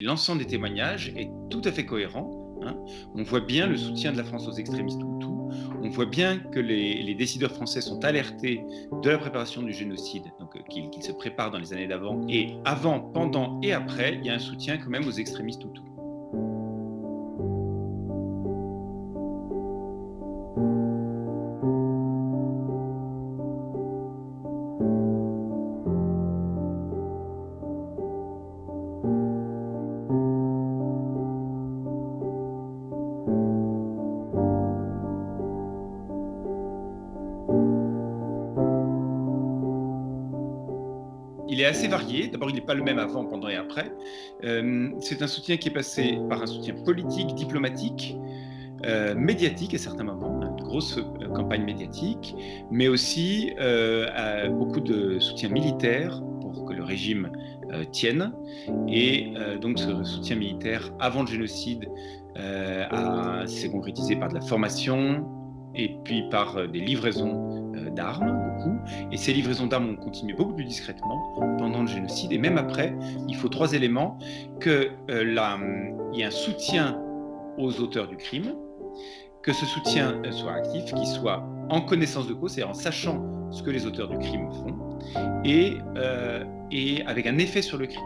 L'ensemble des témoignages est tout à fait cohérent, hein. On voit bien le soutien de la France aux extrémistes hutus. On voit bien que les décideurs français sont alertés de la préparation du génocide, donc qu'il se prépare dans les années d'avant. Et avant, pendant et après, il y a un soutien quand même aux extrémistes hutus. Il est assez varié. D'abord, il n'est pas le même avant, pendant et après. C'est un soutien qui est passé par un soutien politique, diplomatique, médiatique à certains moments, une grosse campagne médiatique, mais aussi beaucoup de soutien militaire pour que le régime tienne. Et donc ce soutien militaire avant le génocide s'est concrétisé par de la formation et puis par des livraisons d'armes, beaucoup. Et ces livraisons d'armes ont continué beaucoup plus discrètement pendant le génocide. Et même après, il faut 3 éléments. Il y ait un soutien aux auteurs du crime, que ce soutien soit actif, qu'il soit en connaissance de cause, c'est-à-dire en sachant ce que les auteurs du crime font, et avec un effet sur le crime.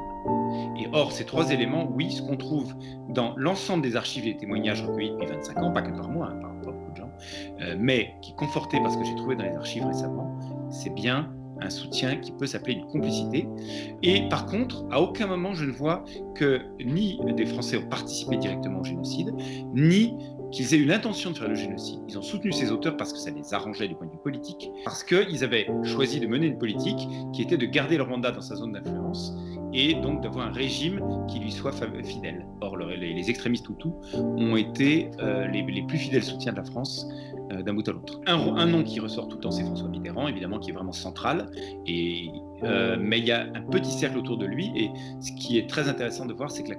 Et or, ces 3 éléments, oui, ce qu'on trouve dans l'ensemble des archives et des témoignages recueillis depuis 25 ans, pas que par moi, par beaucoup de gens, mais qui confortait parce que j'ai trouvé dans les archives récemment, c'est bien un soutien qui peut s'appeler une complicité. Et par contre, à aucun moment je ne vois que ni des Français ont participé directement au génocide, ni qu'ils aient eu l'intention de faire le génocide. Ils ont soutenu ces auteurs parce que ça les arrangeait du point de vue politique, parce qu'ils avaient choisi de mener une politique qui était de garder leur mandat dans sa zone d'influence et donc d'avoir un régime qui lui soit fidèle. Or, les extrémistes hutus ont été les plus fidèles soutiens de la France d'un bout à l'autre. Un nom qui ressort tout le temps, c'est François Mitterrand, évidemment, qui est vraiment central, mais il y a un petit cercle autour de lui, et ce qui est très intéressant de voir, c'est que